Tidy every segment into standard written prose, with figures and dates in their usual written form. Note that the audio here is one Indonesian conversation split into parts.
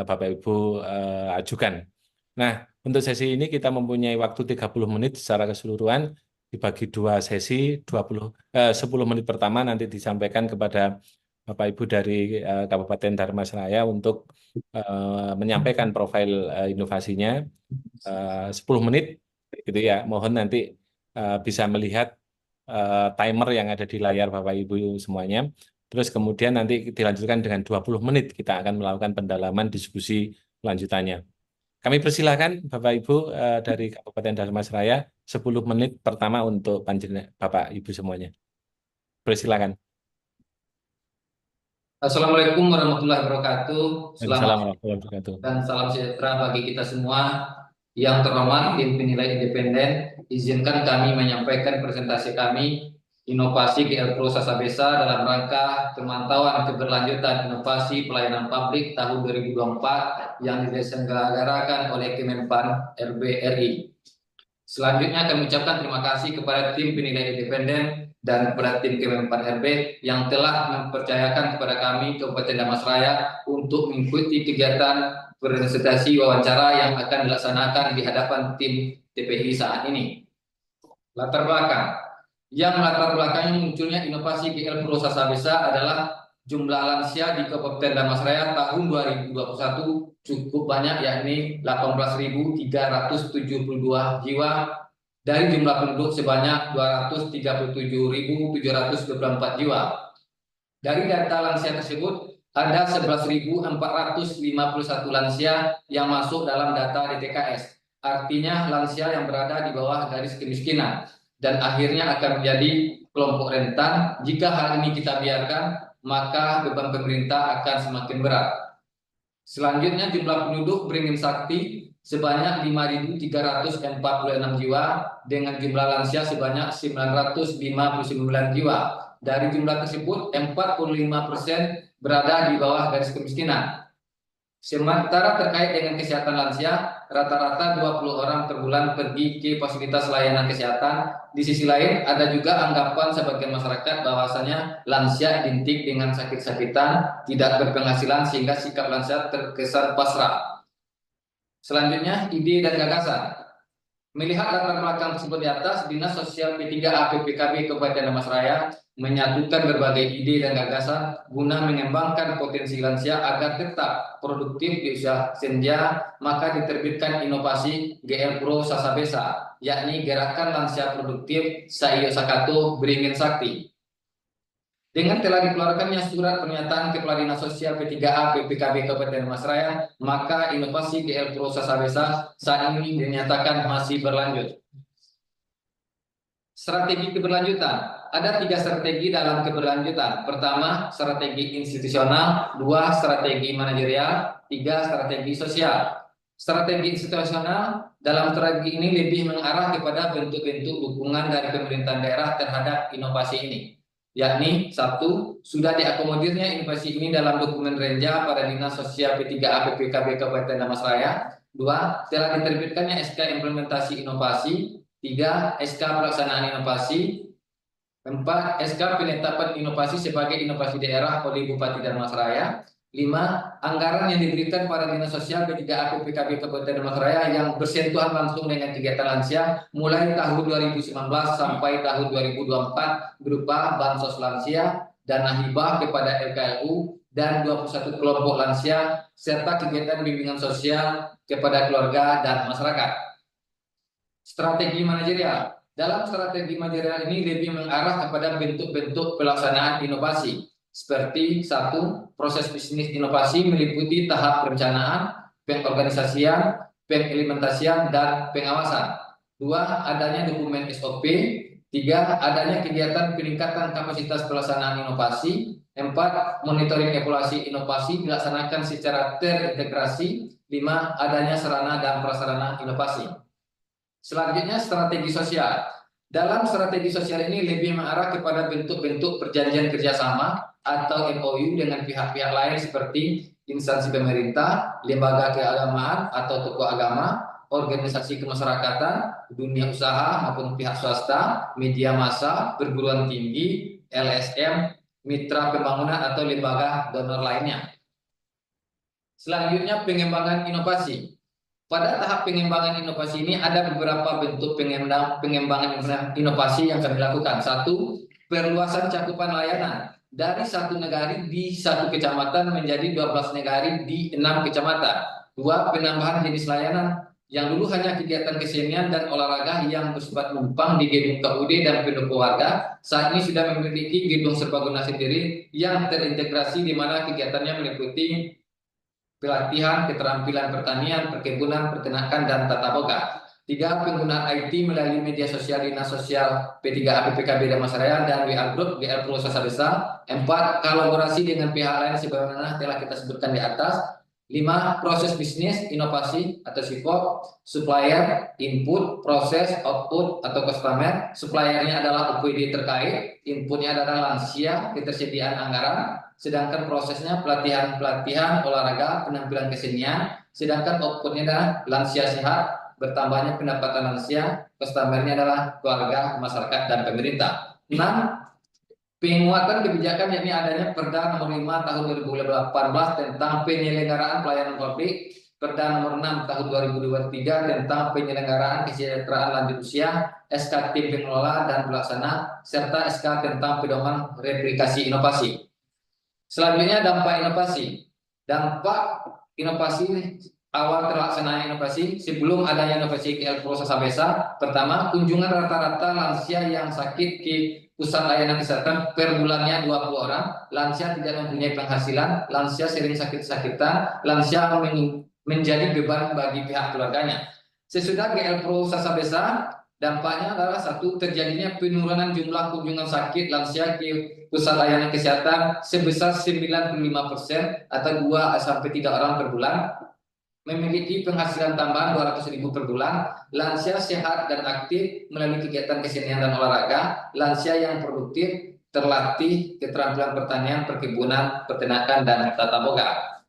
Bapak Ibu ajukan. Nah, untuk sesi ini kita mempunyai waktu 30 menit secara keseluruhan, dibagi dua sesi, 10 menit pertama nanti disampaikan kepada Bapak Ibu dari Kabupaten Dharmasraya untuk menyampaikan profil inovasinya 10 menit gitu ya. Mohon nanti bisa melihat timer yang ada di layar Bapak Ibu semuanya. Terus kemudian nanti dilanjutkan dengan 20 menit kita akan melakukan pendalaman diskusi lanjutannya. Kami persilahkan Bapak Ibu dari Kabupaten Dharmasraya 10 menit pertama untuk panjenengan Bapak Ibu semuanya. Persilakan. Assalamualaikum warahmatullahi wabarakatuh. Selamat Assalamualaikum warahmatullahi wabarakatuh. dan salam sejahtera bagi kita semua. Yang terhormat tim penilai independen, izinkan kami menyampaikan presentasi kami inovasi GL Pro Sasabesa dalam rangka pemantauan keberlanjutan inovasi pelayanan publik tahun 2024 yang diselenggarakan oleh Kemenpan RB RI. Selanjutnya kami ucapkan terima kasih kepada tim penilai independen dan kepada tim Kemenpan RB yang telah mempercayakan kepada kami Kabupaten Dharmasraya untuk mengikuti kegiatan presentasi wawancara yang akan dilaksanakan di hadapan tim TPI saat ini. Latar belakang. Yang latar belakangnya munculnya inovasi GL Pro Sasabesa adalah jumlah lansia di Kabupaten Dharmasraya tahun 2021 cukup banyak, yakni 18.372 jiwa dari jumlah penduduk sebanyak 237.724 jiwa. Dari data lansia tersebut, ada 11.451 lansia yang masuk dalam data DTKS. Artinya lansia yang berada di bawah garis kemiskinan dan akhirnya akan menjadi kelompok rentan. Jika hal ini kita biarkan, maka beban pemerintah akan semakin berat. Selanjutnya jumlah penduduk beringin sakti sebanyak 5.346 jiwa dengan jumlah lansia sebanyak 959 jiwa. Dari jumlah tersebut 45% berada di bawah garis kemiskinan. Sementara terkait dengan kesehatan lansia, rata-rata 20 orang per bulan pergi ke fasilitas layanan kesehatan. Di sisi lain, ada juga anggapan sebagian masyarakat bahwasanya lansia identik dengan sakit-sakitan, tidak berpenghasilan sehingga sikap lansia terkesan pasrah. Selanjutnya, ide dan gagasan. Melihat latar belakang tersebut di atas, Dinas Sosial P3A PPKB Kabupaten Dharmasraya menyatukan berbagai ide dan gagasan guna mengembangkan potensi lansia agar tetap produktif di usia senja, maka diterbitkan inovasi GL Pro Sasabesa, yakni Gerakan Lansia Produktif Saiyo Sakato Beringin Sakti. Dengan telah dikeluarkannya surat pernyataan Kepala Dinas Sosial P3A PPKB Kabupaten Dharmasraya, maka inovasi GL Pro Sasabesa saat ini dinyatakan masih berlanjut. Strategi keberlanjutan. Ada 3 strategi dalam keberlanjutan. Pertama, strategi institusional. 2, strategi manajerial. 3, strategi sosial. Strategi institusional dalam strategi ini lebih mengarah kepada bentuk-bentuk dukungan dari pemerintahan daerah terhadap inovasi ini. Yakni 1, sudah diakomodirnya inovasi ini dalam dokumen renja pada Dinas Sosial P3A PPKB Kabupaten Dharmasraya. 2, telah diterbitkannya SK implementasi inovasi. 3, SK pelaksanaan inovasi. 4, SK penetapan inovasi sebagai inovasi daerah oleh Bupati Dharmasraya. 5, anggaran yang diberikan pada Dinas Sosial P3A PPKB Kabupaten Dharmasraya yang bersentuhan langsung dengan kegiatan lansia mulai tahun 2019 sampai tahun 2024 berupa bansos lansia, dana hibah kepada LKLU, dan 21 kelompok lansia, serta kegiatan bimbingan sosial kepada keluarga dan masyarakat. Strategi manajerial. Dalam strategi manajerial ini lebih mengarah kepada bentuk-bentuk pelaksanaan inovasi. Seperti 1, proses bisnis inovasi meliputi tahap perencanaan, pengorganisasian, pengimplementasian, dan pengawasan. 2, adanya dokumen SOP. 3, adanya kegiatan peningkatan kapasitas pelaksanaan inovasi. 4, monitoring evaluasi inovasi dilaksanakan secara terintegrasi. 5, adanya sarana dan prasarana inovasi. Selanjutnya, strategi sosial. Dalam strategi sosial ini lebih mengarah kepada bentuk-bentuk perjanjian kerjasama atau MOU dengan pihak-pihak lain seperti instansi pemerintah, lembaga keagamaan atau tokoh agama, organisasi kemasyarakatan, dunia usaha maupun pihak swasta, media massa, perguruan tinggi, LSM, mitra pembangunan atau lembaga donor lainnya. Selanjutnya pengembangan inovasi. Pada tahap pengembangan inovasi ini ada beberapa bentuk pengembangan inovasi yang kami lakukan. Satu, perluasan cakupan layanan dari satu negari di satu kecamatan menjadi 12 negari di 6 kecamatan. Dua, penambahan jenis layanan yang dulu hanya kegiatan kesenian dan olahraga yang bersifat numpang di gedung KUD dan pendopo warga, saat ini sudah memiliki gedung serbaguna sendiri yang terintegrasi di mana kegiatannya meliputi pelatihan, keterampilan pertanian, perkebunan, peternakan, dan tata boga. Tiga, penggunaan IT melalui media sosial Dinas Sosial P3A PPKB Damansraya dan WA Group GL Pro Sasa Desa. Empat, kolaborasi dengan pihak lain sebagaimana telah kita sebutkan di atas. Lima, proses bisnis, inovasi atau SIPOP, supplier, input, proses, output atau customer. Suppliernya adalah OPD terkait, inputnya adalah lansia, ketersediaan anggaran, sedangkan prosesnya pelatihan-pelatihan olahraga, penampilan kesenian, sedangkan outputnya adalah lansia sehat, bertambahnya pendapatan lansia, customernya adalah keluarga, masyarakat, dan pemerintah. 6. Penguatan kebijakan yakni adanya Perda Nomor 5 Tahun 2018 tentang penyelenggaraan pelayanan publik, Perda Nomor 6 Tahun 2023 tentang penyelenggaraan kesejahteraan lanjut usia, SK Tim Pengelola dan Pelaksana, serta SK tentang pedoman replikasi inovasi. Selanjutnya dampak inovasi. Dampak inovasi awal terlaksananya inovasi sebelum adanya inovasi KL Pro Sasa Besa. Pertama, kunjungan rata-rata lansia yang sakit ke pusat layanan kesehatan per bulannya 20 orang. Lansia tidak mempunyai penghasilan, lansia sering sakit-sakitan, lansia menjadi beban bagi pihak keluarganya. Sesudah GL Pro Sasa Besa, dampaknya adalah satu, terjadinya penurunan jumlah kunjungan sakit lansia ke pusat layanan kesehatan sebesar 95% atau 2 sampai 3 orang per bulan, memiliki penghasilan tambahan 200.000 per bulan, lansia sehat dan aktif melalui kegiatan kesenian dan olahraga, lansia yang produktif, terlatih keterampilan pertanian, perkebunan, peternakan, dan tata boga.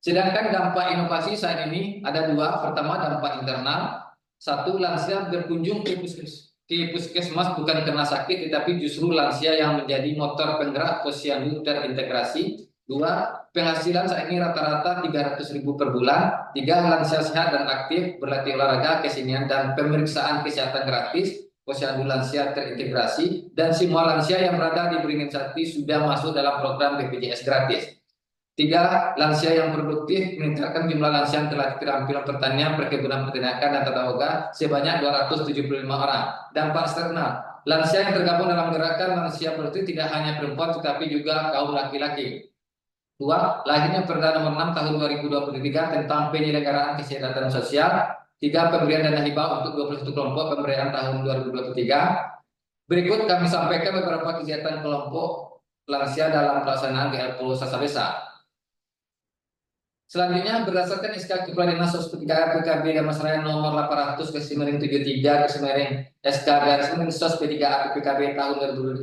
Sedangkan dampak inovasi saat ini ada dua. Pertama, dampak internal. Satu, lansia berkunjung ke puskesmas bukan karena sakit, tetapi justru lansia yang menjadi motor penggerak posyandu terintegrasi. Dua, penghasilan saat ini rata-rata 300.000 per bulan. Tiga, lansia sehat dan aktif, berlatih olahraga, kesenian, dan pemeriksaan kesehatan gratis, posyandu lansia terintegrasi, dan semua lansia yang berada di Beringin Sakti sudah masuk dalam program BPJS gratis. Tiga, lansia yang produktif, meningkatkan jumlah lansia yang telah keterampilan pertanian, perkebunan, peternakan, dan tata boga sebanyak 275 orang. Dampak eksternal, lansia yang tergabung dalam gerakan lansia produktif tidak hanya perempuan tetapi juga kaum laki-laki. Dua, lahirnya Perda Nomor 6 Tahun 2023 tentang penyelenggaraan kesehatan sosial. Tiga, pemberian dana hibah untuk 21 kelompok pemberian tahun 2023. Berikut kami sampaikan beberapa kegiatan kelompok lansia dalam pelaksanaan GL Pro Sasa Besa. Selanjutnya, berdasarkan SK Kepala Dinas Sosial PKB Damansraya nomor 800/73 SK Sos P3A PKB tahun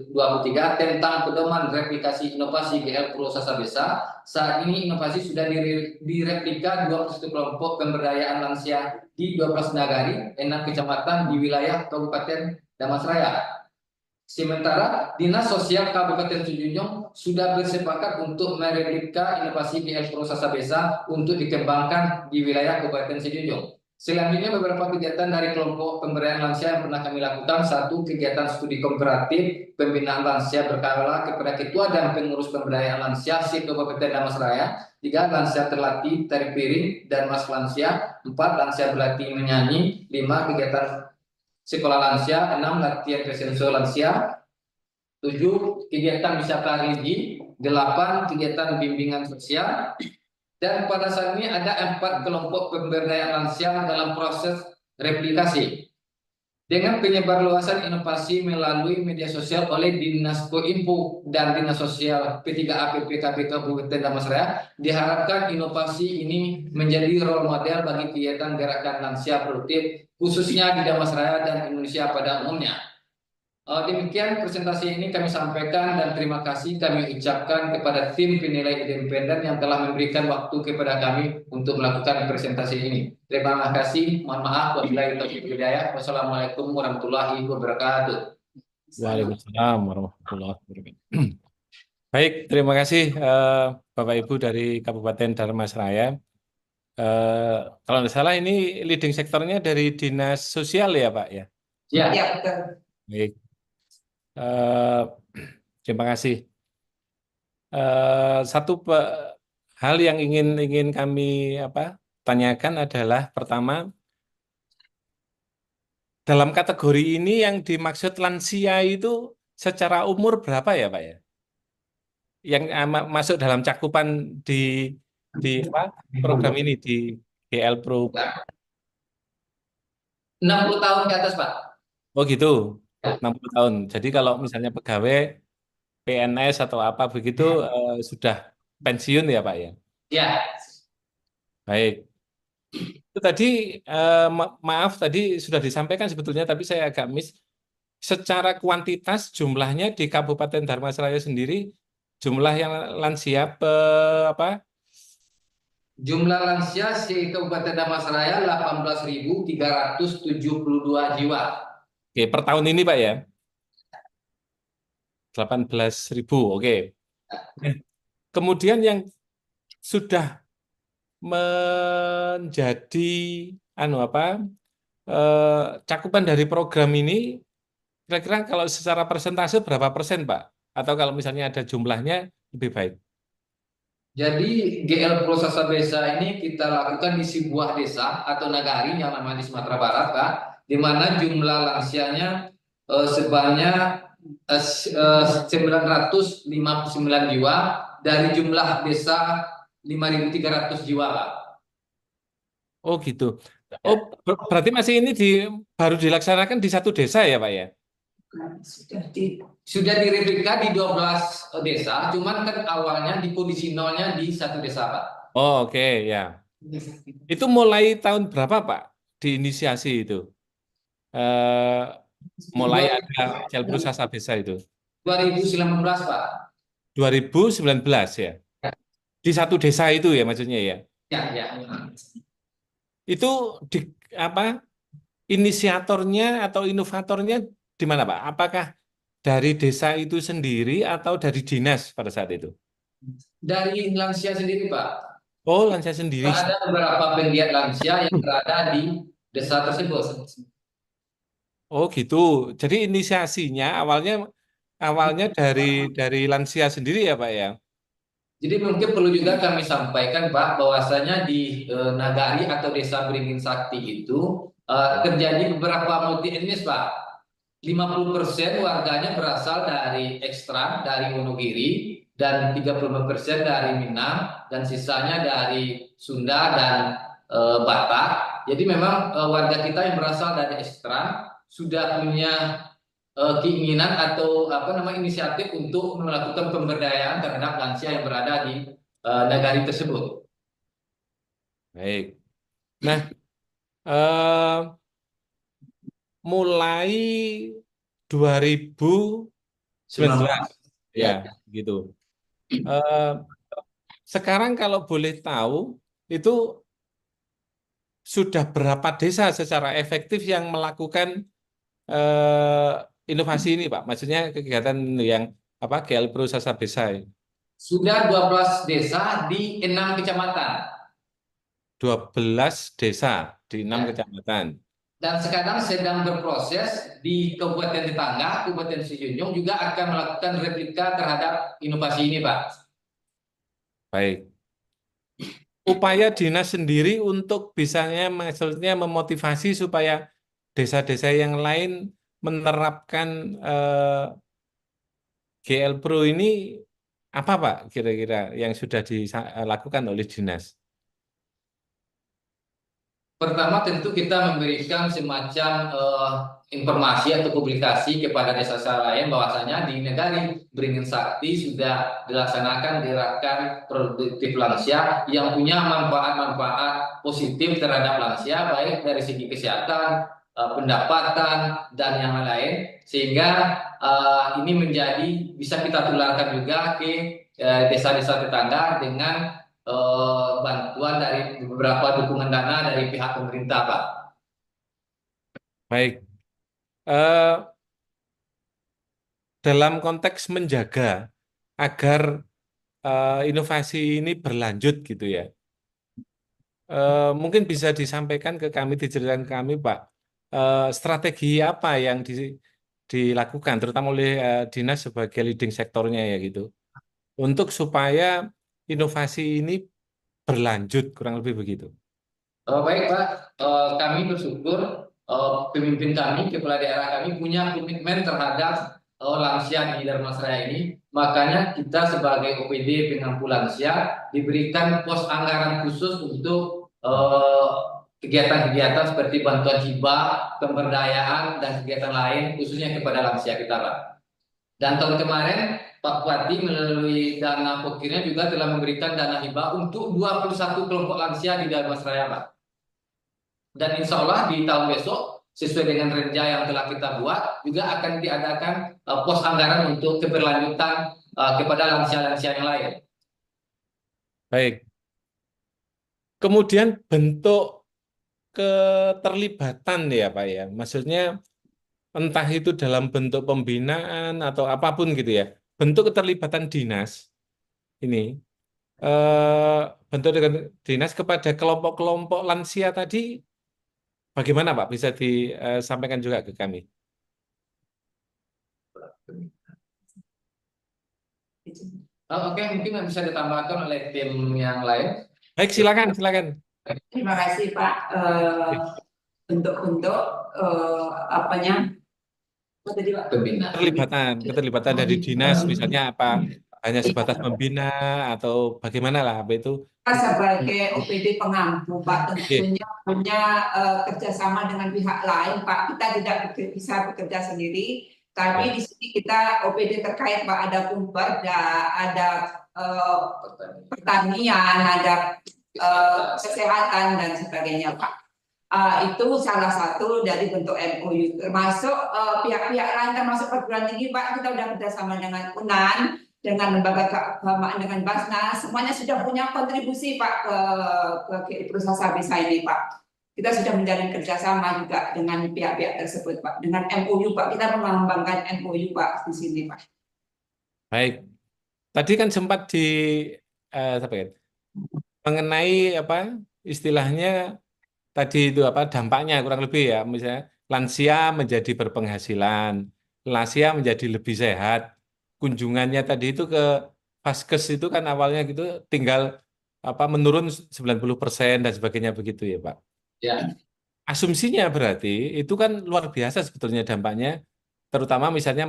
2023 tentang pedoman replikasi inovasi GL Pro Sasa Besa. Saat ini inovasi sudah direplika 21 kelompok pemberdayaan lansia di 12 nagari, 6 kecamatan di wilayah Kabupaten Damansraya. Sementara Dinas Sosial Kabupaten Sejunjung sudah bersepakat untuk mereplika inovasi GL Pro Sasa Besa untuk dikembangkan di wilayah Kabupaten Sejunjung. Selanjutnya, beberapa kegiatan dari kelompok pemberdayaan lansia yang pernah kami lakukan. Satu, kegiatan studi komparatif pembinaan lansia berkala kepada ketua dan pengurus pemberdayaan lansia Kabupaten Damansraya. Tiga, lansia terlatih tari piring dan mas lansia. Empat, lansia berlatih menyanyi. Lima, kegiatan sekolah lansia. 6, latihan presenso lansia. 7, kegiatan wisata religi. 8, kegiatan bimbingan sosial. Dan pada saat ini ada 4 kelompok pemberdayaan lansia dalam proses replikasi. Dengan penyebarluasan inovasi melalui media sosial oleh Dinas Koinfo dan Dinas Sosial P3A PPKB Kabupaten Damansraya, diharapkan inovasi ini menjadi role model bagi kegiatan gerakan lansia produktif khususnya di Damansraya dan Indonesia pada umumnya. Demikian presentasi ini kami sampaikan dan terima kasih kami ucapkan kepada tim penilai independen yang telah memberikan waktu kepada kami untuk melakukan presentasi ini. Terima kasih. Mohon maaf wabillahi taufiq wal hidayah. Wassalamualaikum warahmatullahi wabarakatuh. Waalaikumsalam warahmatullahi wabarakatuh. Baik, terima kasih Bapak Ibu dari Kabupaten Dharmasraya. Kalau nggak salah ini leading sektornya dari Dinas Sosial ya Pak ya. Ya, ya, betul. Baik, eh, terima kasih. Satu hal yang ingin kami apa tanyakan adalah pertama, dalam kategori ini yang dimaksud lansia itu secara umur berapa ya Pak ya? Yang masuk dalam cakupan di apa program ini di GL Pro. 60 tahun ke atas, Pak. Oh gitu, 60 tahun. Jadi kalau misalnya pegawai PNS atau apa begitu sudah pensiun ya Pak ya. Ya, Baik. Itu tadi maaf tadi sudah disampaikan sebetulnya tapi saya agak miss. Secara kuantitas jumlahnya di Kabupaten Dharmasraya sendiri jumlah yang lansia apa? jumlah lansia di Kabupaten Dharmasraya 18.372 jiwa. Oke, per tahun ini Pak ya. 18.000. Oke. Eh, Kemudian yang sudah menjadi anu apa cakupan dari program ini kira-kira kalau secara persentase berapa persen Pak? Atau kalau misalnya ada jumlahnya lebih baik. Jadi GL Pro Sasa Desa ini kita lakukan di sebuah desa atau nagari yang namanya di Sumatera Barat, Pak, di mana jumlah lansianya sebanyak 959 jiwa dari jumlah desa 5.300 jiwa, Pak. Oh gitu. Oh berarti masih ini baru dilaksanakan di satu desa ya Pak ya? Sudah direplika di 12 desa, cuman kan awalnya di kondisi nolnya di satu desa, Pak. Oh oke ya. Itu mulai tahun berapa Pak diinisiasi itu? Eh, Mulai ada Jalbro Sasa Desa itu? 2019, Pak. 2019 ya? Di satu desa itu ya maksudnya ya? Ya, ya. Itu di apa inisiatornya atau inovatornya di mana Pak? Apakah dari desa itu sendiri atau dari dinas pada saat itu? Dari lansia sendiri, Pak. Oh, lansia sendiri. Ada beberapa penggiat lansia yang berada di desa tersebut. Oh, gitu. Jadi inisiasinya awalnya awalnya dari lansia sendiri ya, Pak ya? Jadi mungkin perlu juga kami sampaikan, Pak, bahwasanya di Nagari atau Desa Beringin Sakti itu terjadi beberapa multi etnis, Pak. 50% warganya berasal dari ekstrak dari Wonogiri dan 35% dari Minang dan sisanya dari Sunda dan Batak. Jadi memang warga kita yang berasal dari ekstrak sudah punya keinginan atau apa nama inisiatif untuk melakukan pemberdayaan terhadap lansia yang berada di negara tersebut. Baik. Nah, eh, mulai 2019 ya, Ya. gitu. Eh, Sekarang kalau boleh tahu itu sudah berapa desa secara efektif yang melakukan inovasi ini, Pak? Maksudnya kegiatan yang apa GL Pro Sasa Desa ini. Sudah 12 desa di 6 kecamatan. 12 desa di 6 Ya. kecamatan. Dan sekarang sedang berproses di Kabupaten Tetangga, Kabupaten Sijunjung juga akan melakukan replika terhadap inovasi ini, Pak. Baik. Upaya dinas sendiri untuk bisanya maksudnya memotivasi supaya desa-desa yang lain menerapkan GL Pro ini apa Pak kira-kira yang sudah dilakukan oleh dinas? Pertama tentu kita memberikan semacam informasi atau publikasi kepada desa-desa lain bahwasanya di negari Beringin Sakti sudah dilaksanakan gerakan produktif lansia yang punya manfaat-manfaat positif terhadap lansia baik dari segi kesehatan, pendapatan dan yang lain sehingga ini menjadi bisa kita tularkan juga ke desa-desa tetangga dengan bantuan dari beberapa dukungan dana dari pihak pemerintah, Pak. Baik. Eh, dalam konteks menjaga agar inovasi ini berlanjut gitu ya. Mungkin bisa disampaikan ke kami, diceritakan ke kami, Pak, strategi apa yang dilakukan, terutama oleh dinas sebagai leading sektornya ya gitu, untuk supaya inovasi ini berlanjut, kurang lebih begitu. Baik Pak, kami bersyukur pemimpin kami, kepala daerah kami punya komitmen terhadap lansia di Dharmasraya ini. Makanya kita sebagai OPD pengampu lansia diberikan pos anggaran khusus untuk kegiatan-kegiatan seperti bantuan hibah, pemberdayaan, dan kegiatan lain khususnya kepada lansia kita Pak. Dan tahun kemarin Pak Bupati melalui dana pokirnya juga telah memberikan dana hibah untuk 21 kelompok lansia di Dharmasraya Pak. Dan insya Allah di tahun besok sesuai dengan rencana yang telah kita buat juga akan diadakan pos anggaran untuk keberlanjutan kepada lansia-lansia yang lain. Baik. Kemudian bentuk keterlibatan ya Pak ya, maksudnya entah itu dalam bentuk pembinaan atau apapun gitu ya, bentuk keterlibatan dinas ini, bentuk dengan dinas kepada kelompok-kelompok lansia tadi bagaimana Pak? Bisa disampaikan juga ke kami. Oke, mungkin bisa ditambahkan oleh tim yang lain. Baik, silakan, silakan. Terima kasih Pak. Bentuk-bentuk apanya? Apa tadi Pak? Pembina. Keterlibatan dari dinas, misalnya apa? Hanya sebatas membina atau bagaimana lah, apa itu? Kita sebagai OPD pengampu Pak tentunya punya kerjasama dengan pihak lain Pak. Kita tidak bisa bekerja sendiri, tapi di sini kita OPD terkait Pak, ada Pumperda, ada pertanian, ada kesehatan dan sebagainya Pak. Itu salah satu dari bentuk MOU, termasuk pihak-pihak lain termasuk perguruan tinggi Pak. Kita sudah kerjasama dengan UNAN, dengan lembaga keagamaan, dengan Basnas, semuanya sudah punya kontribusi Pak ke perusahaan Sabisa ini Pak. Kita sudah menjalin kerjasama juga dengan pihak-pihak tersebut Pak, dengan MOU Pak. Kita mengembangkan MOU Pak di sini Pak. Baik, tadi kan sempat mengenai apa istilahnya tadi itu apa dampaknya kurang lebih ya, misalnya lansia menjadi berpenghasilan, lansia menjadi lebih sehat. Kunjungannya tadi itu ke Vaskes itu kan awalnya gitu tinggal apa menurun 90% dan sebagainya begitu ya Pak. Ya. Asumsinya berarti itu kan luar biasa sebetulnya dampaknya, terutama misalnya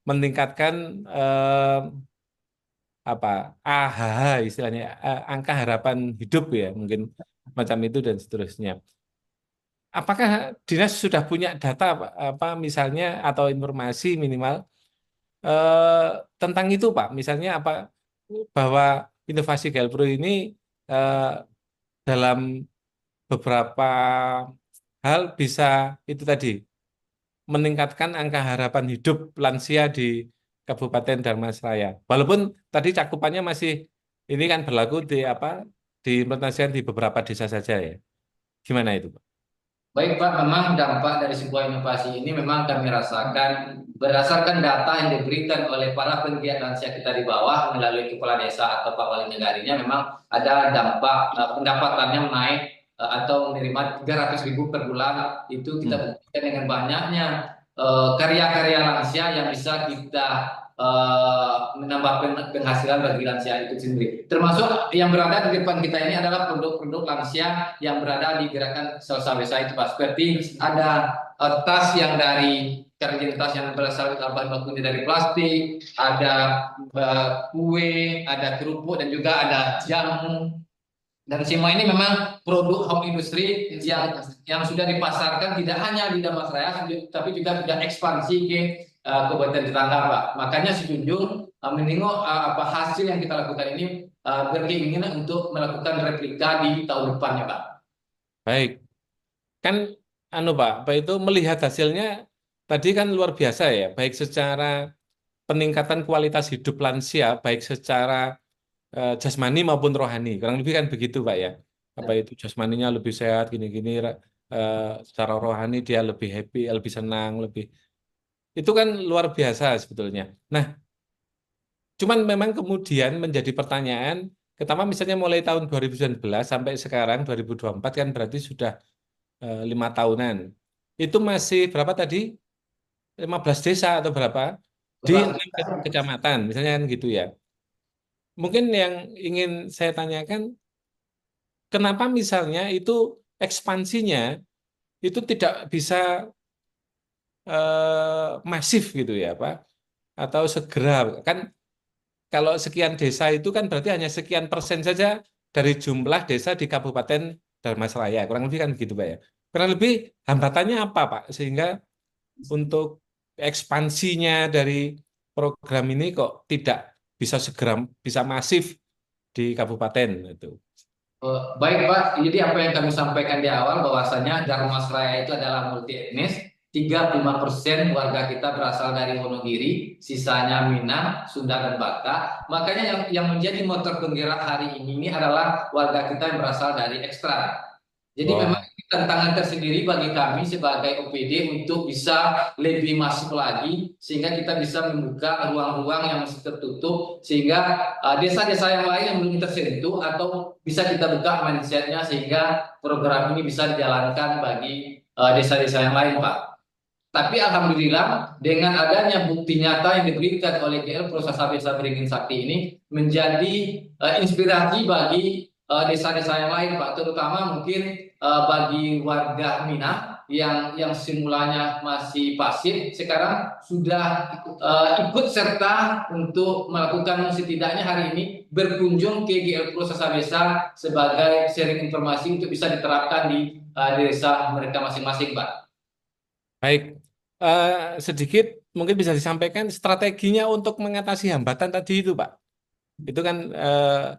meningkatkan apa AHH istilahnya, angka harapan hidup ya mungkin macam itu dan seterusnya. Apakah dinas sudah punya data apa misalnya atau informasi minimal eh, tentang itu Pak? Misalnya apa bahwa inovasi Galpro ini eh, dalam beberapa hal bisa itu tadi meningkatkan angka harapan hidup lansia di Kabupaten Dharmasraya. Walaupun tadi cakupannya masih ini kan berlaku di apa diimplementasikan di beberapa desa saja ya. Gimana itu Pak? Baik Pak, memang dampak dari sebuah inovasi ini memang kami rasakan berdasarkan data yang diberikan oleh para penggiat lansia kita di bawah melalui kepala desa atau Pak Wali Negarinya, memang ada dampak pendapatannya naik atau menerima 300.000 per bulan. Itu kita buktikan dengan banyaknya karya-karya lansia yang bisa kita menambah penghasilan bagi lansia itu sendiri. Termasuk yang berada di depan kita ini adalah produk-produk lansia yang berada di gerakan Sabisa itu Pak. Seperti ada tas yang dari kerajinan tas yang berasal dari bahan bakunya dari plastik, ada kue, ada kerupuk dan juga ada jamu. Dan semua ini memang produk home industry yang sudah dipasarkan tidak hanya di Dharmasraya, tapi juga sudah ekspansi ke kabupaten tetangga Pak. Makanya si Junjung menengok apa hasil yang kita lakukan ini berkeinginan untuk melakukan replika di tahun depannya Pak. Baik, kan anu Pak, Pak itu melihat hasilnya tadi kan luar biasa ya, baik secara peningkatan kualitas hidup lansia, baik secara jasmani maupun rohani. Kurang lebih kan begitu Pak ya. Apa itu jasmaninya lebih sehat gini-gini, secara rohani dia lebih happy, lebih senang, lebih itu kan luar biasa sebetulnya. Nah, Cuman memang kemudian menjadi pertanyaan, pertama misalnya mulai tahun 2019 sampai sekarang 2024 kan berarti sudah 5 tahunan. Itu masih berapa tadi? 15 desa atau berapa? Di 6 kecamatan, misalnya kan gitu ya. Mungkin yang ingin saya tanyakan, kenapa misalnya itu ekspansinya itu tidak bisa masif gitu ya, Pak? Atau segera kan kalau sekian desa itu kan berarti hanya sekian persen saja dari jumlah desa di Kabupaten Dharmasraya. Kurang lebih kan begitu, Pak ya. Kurang lebih hambatannya apa, Pak? Sehingga untuk ekspansinya dari program ini kok tidak bisa segera, bisa masif di kabupaten itu. Baik Pak, jadi apa yang kami sampaikan di awal bahwasanya Dharmasraya itu adalah multi etnis, 35% warga kita berasal dari Wonogiri, sisanya Minang, Sunda dan Batak. Makanya yang menjadi motor penggerak hari ini adalah warga kita yang berasal dari ekstra. Jadi memang Wah, ini tantangan tersendiri bagi kami sebagai OPD untuk bisa lebih masif lagi sehingga kita bisa membuka ruang-ruang yang masih tertutup sehingga desa-desa yang lain yang belum tersentuh atau bisa kita buka mindsetnya sehingga program ini bisa dijalankan bagi desa-desa yang lain, Pak. Tapi alhamdulillah dengan adanya bukti nyata yang diberikan oleh GL Proses Desa Beringin Sakti ini menjadi inspirasi bagi desa-desa yang lain, Pak, terutama mungkin bagi warga Minang yang semulanya masih pasif sekarang sudah ikut serta untuk melakukan setidaknya hari ini berkunjung ke GL Proses Desa sebagai sharing informasi untuk bisa diterapkan di desa mereka masing-masing, Pak. baik. Sedikit mungkin bisa disampaikan strateginya untuk mengatasi hambatan tadi itu, Pak. Itu kan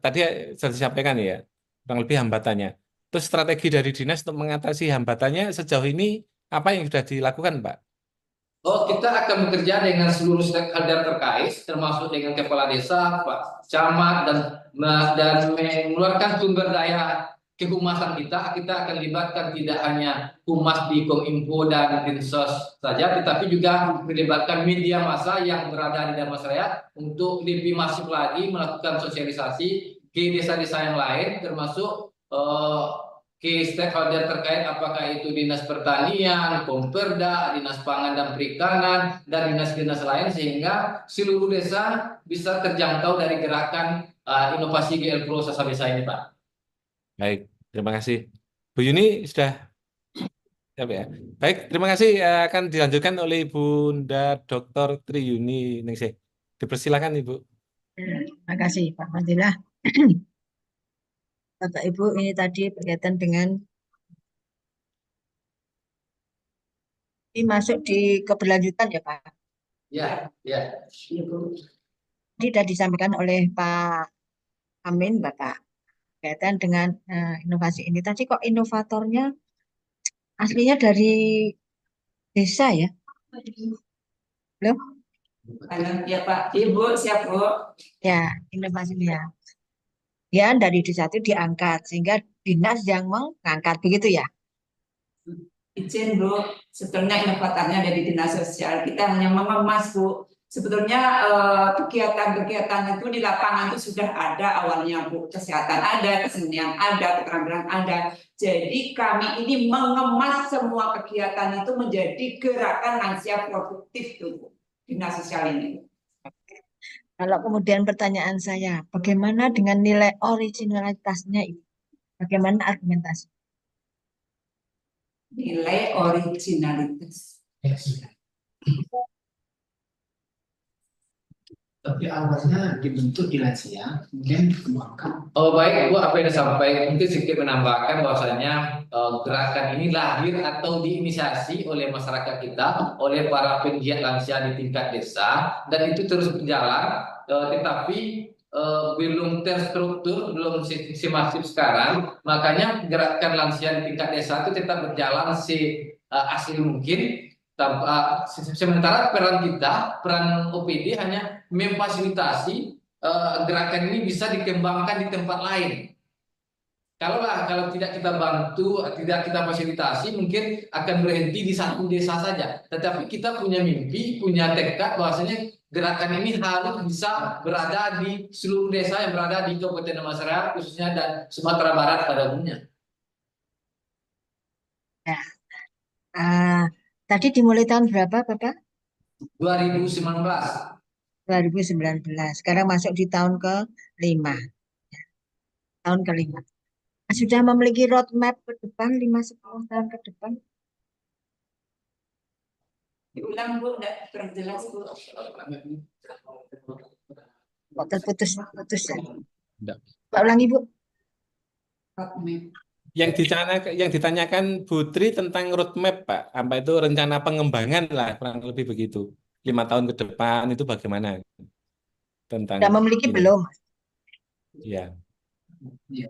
tadi sudah disampaikan ya, kurang lebih hambatannya. Terus strategi dari dinas untuk mengatasi hambatannya sejauh ini apa yang sudah dilakukan, Pak? Oh, kita akan bekerja dengan seluruh stakeholder terkait, termasuk dengan kepala desa, Pak Camat, dan mengeluarkan sumber daya kehumasan kita. Kita akan libatkan tidak hanya humas di Kominfo dan Dinsos saja, tetapi juga melibatkan media massa yang berada di Dharmasraya untuk lebih masif lagi melakukan sosialisasi ke desa-desa yang lain, termasuk ke stakeholder terkait apakah itu Dinas Pertanian, Pomperda, Dinas Pangan dan Perikanan, dan dinas-dinas lain sehingga seluruh desa bisa terjangkau dari gerakan inovasi GL Pro Sasa Desa ini, Pak. Baik, terima kasih. Bu Yuni sudah siap ya. Baik, terima kasih. Akan dilanjutkan oleh Bunda Dr. Tri Yuni Ningsih. Dipersilakan Ibu. Terima kasih Pak Fadilah. Bapak Ibu, ini tadi berkaitan dengan ini masuk di keberlanjutan ya Pak. Ya, ya. Ibu. Tadi sudah disampaikan oleh Pak Amin, Bapak, berkaitan dengan inovasi ini. Tadi kok inovatornya aslinya dari desa ya? Belum? Halo, ya Pak. Ibu, siap Bu. Ya, inovasinya. Ya, dari desa itu diangkat sehingga dinas yang mengangkat begitu ya. Izin Bu, sebetulnya inovatornya dari Dinas Sosial. Kita hanya mengemas Bu. Sebetulnya kegiatan-kegiatan itu di lapangan itu sudah ada awalnya Bu. Kesehatan ada, kesenian ada, keterampilan ada. Jadi kami ini mengemas semua kegiatan itu menjadi gerakan lansia produktif tuh Bu. Dinas Sosial ini. Kalau kemudian pertanyaan saya, bagaimana dengan nilai originalitasnya ini? Bagaimana argumentasi? Nilai originalitas. Tapi awalnya dibentuk di lansia, kemudian dikembangkan. Oh baik Bu, apa yang disampaikan mungkin sedikit menambahkan bahwasanya gerakan ini lahir atau diinisiasi oleh masyarakat kita, oleh para penggiat lansia di tingkat desa, dan itu terus berjalan, tetapi belum terstruktur, belum semasif sekarang. Makanya gerakan lansia di tingkat desa itu tetap berjalan seasli mungkin. Sementara peran kita, peran OPD hanya memfasilitasi gerakan ini bisa dikembangkan di tempat lain. Kalau tidak kita bantu, tidak kita fasilitasi, mungkin akan berhenti di satu desa saja. Tetapi kita punya mimpi, punya tekad bahwasanya gerakan ini harus bisa berada di seluruh desa yang berada di Kabupaten Damansara Raya khususnya dan Sumatera Barat pada umumnya. Ya. Tadi dimulai tahun berapa, Bapak? 2019. 2019. Sekarang masuk di tahun ke-5. Tahun ke-5. Sudah memiliki roadmap ke depan 5-10 tahun ke depan. Diulang Bu, udah kurang jelas Bu. Kok terputus-putus ya? Enggak. Pak ulangi, Bu. Yang ditanyakan Putri tentang roadmap, Pak. Apa itu rencana pengembangan lah, kurang lebih begitu. 5 tahun ke depan itu bagaimana? Tentang Sudah memiliki ini. belum? Ya. Iya.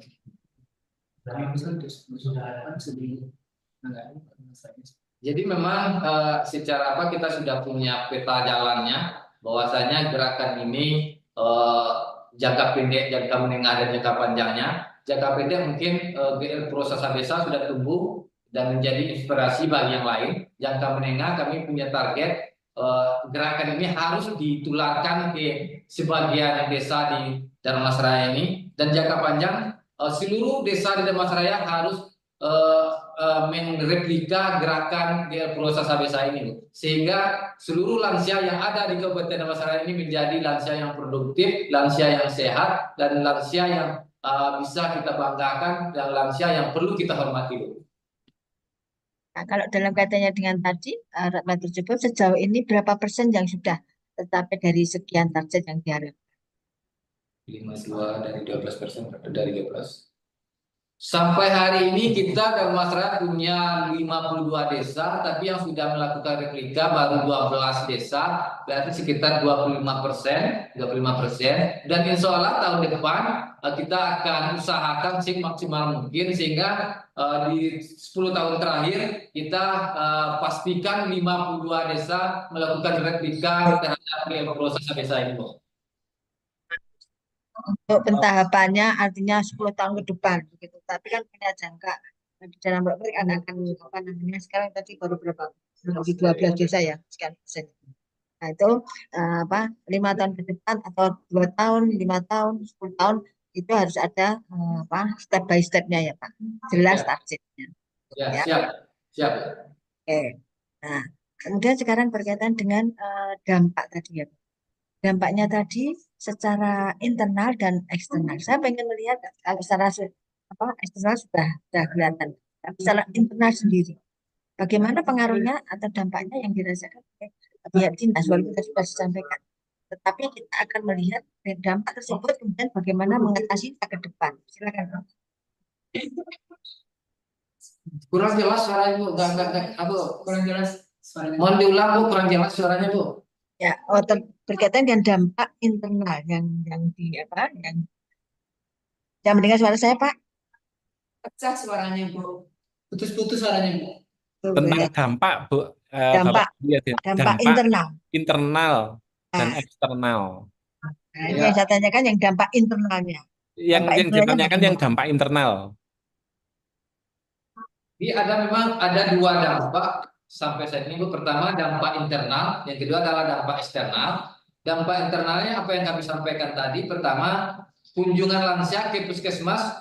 Jadi memang secara apa kita sudah punya peta jalannya, bahwasanya gerakan ini jangka pendek, jangka menengah dan jangka panjangnya. Jangka pendek mungkin GL Pro Sasa Desa sudah tumbuh dan menjadi inspirasi bagi yang lain. Jangka menengah kami punya target gerakan ini harus ditularkan ke sebagian desa di Dharmasraya ini, dan jangka panjang seluruh desa di Dharmasraya harus mereplika gerakan GL Pro Sasa Desa ini, sehingga seluruh lansia yang ada di Kabupaten Damansara ini menjadi lansia yang produktif, lansia yang sehat, dan lansia yang bisa kita banggakan, dan lansia yang perlu kita hormati. Nah, kalau dalam kaitannya dengan tadi, roadmap tersebut sejauh ini berapa persen yang sudah tercapai dari sekian target yang diharapkan? 52 dari 12%, dari 12. Sampai hari ini kita Dharmasraya punya 52 desa, tapi yang sudah melakukan replika baru 12 desa, berarti sekitar 25%, dan insya Allah tahun depan kita akan usahakan semaksimal mungkin, sehingga di 10 tahun terakhir kita pastikan 52 desa melakukan replika terhadap proses desa ini, Bu. Untuk pentahapannya artinya 10 tahun ke depan begitu. Tapi kan punya jangka di dalam roadmap kan akan apa namanya sekarang tadi baru berapa? Di 12 desa ya, sekian persen. Nah, itu 5 tahun ke depan atau 2 tahun, 5 tahun, 10 tahun itu harus ada step by stepnya ya Pak. Jelas targetnya. Ya, Ya. siap. Oke. Nah, kemudian sekarang berkaitan dengan dampak tadi ya. Dampaknya tadi secara internal dan eksternal. Saya pengen melihat kalau secara eksternal sudah kelihatan, tapi secara internal sendiri, bagaimana pengaruhnya atau dampaknya yang dirasakan oleh pihak dinas, walaupun kita sudah disampaikan. Tetapi kita akan melihat dampak tersebut kemudian bagaimana mengatasi ke depan. Silakan Pak. Kurang jelas suara Ibu, Kurang jelas suaranya. Mohon diulang Bu, kurang jelas suaranya Bu. Ya, berkaitan dengan dampak internal yang mendengar suara saya Pak. Pecah suaranya Bu. Putus-putus suaranya Bu. Tentang dampak, Bu. Dampak internal dan eksternal. Nah, ini yang saya tanyakan yang dampak internalnya. Yang ditanyakan yang dampak internal. Jadi memang ada 2 dampak sampai saat ini Bu. Pertama dampak internal, yang kedua adalah dampak eksternal. Dampak internalnya apa yang kami sampaikan tadi. Pertama, kunjungan lansia ke puskesmas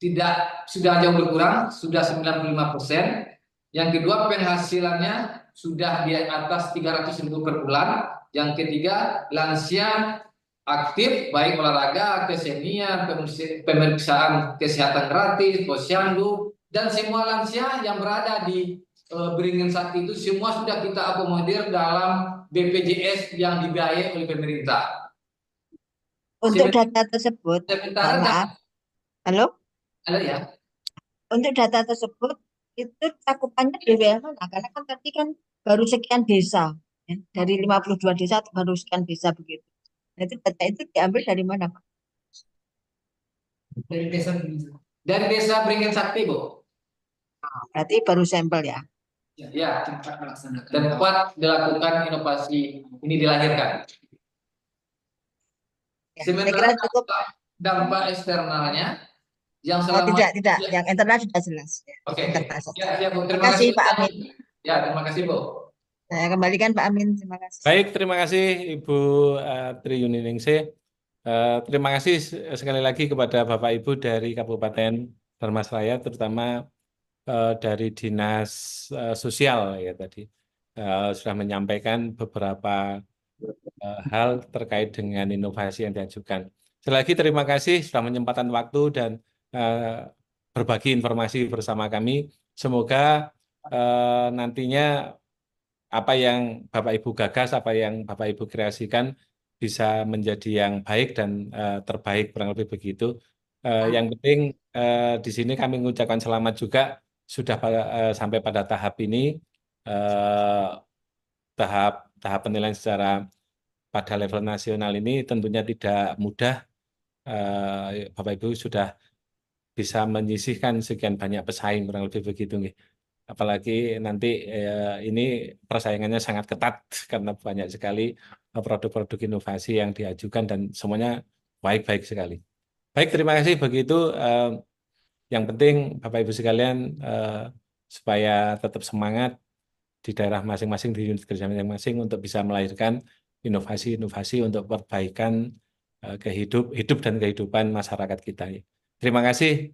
sudah jauh berkurang, sudah 95%. Yang kedua, penghasilannya sudah di atas 300.000 per bulan. Yang ketiga, lansia aktif, baik olahraga, kesenian, pemeriksaan kesehatan gratis, posyandu, dan semua lansia yang berada di Beringin Sakti itu semua sudah kita akomodir dalam BPJS yang dibiayai oleh pemerintah. Untuk data tersebut, Sementara halo? Halo ya. Untuk data tersebut itu cakupannya di wilayah mana? Karena kan tadi kan baru sekian desa, ya. Dari 52 desa baru sekian desa begitu. Nah, itu data itu diambil dari mana Pak? Dari desa Beringin Sakti Bu. Berarti baru sampel ya. Ya, tempat dilakukan inovasi ini dilahirkan. Ya, Sementara saya kira cukup. dampak eksternalnya yang selama tidak, yang internal sudah jelas. Ya. Oke. Internal saja. Ya, Bu. Terima kasih Pak Amin. Ya, terima kasih Bu. Saya kembalikan Pak Amin. Terima kasih. Baik, terima kasih Ibu Tri Yuningsih. Terima kasih sekali lagi kepada Bapak Ibu dari Kabupaten Dharmasraya, terutama dari Dinas Sosial ya tadi sudah menyampaikan beberapa hal terkait dengan inovasi yang diajukan. Sekali lagi terima kasih sudah menyempatkan waktu dan berbagi informasi bersama kami. Semoga nantinya apa yang Bapak Ibu gagas, apa yang Bapak Ibu kreasikan bisa menjadi yang baik dan terbaik, kurang lebih begitu. Yang penting di sini kami mengucapkan selamat juga sudah sampai pada tahap ini, tahap penilaian secara pada level nasional ini tentunya tidak mudah. Bapak Ibu sudah bisa menyisihkan sekian banyak pesaing, kurang lebih begitu nggih. Apalagi nanti ini persaingannya sangat ketat karena banyak sekali produk-produk inovasi yang diajukan dan semuanya baik-baik sekali. Baik, terima kasih. Begitu yang penting Bapak Ibu sekalian supaya tetap semangat di daerah masing-masing, di unit kerja masing-masing untuk bisa melahirkan inovasi-inovasi untuk perbaikan hidup dan kehidupan masyarakat kita. Terima kasih.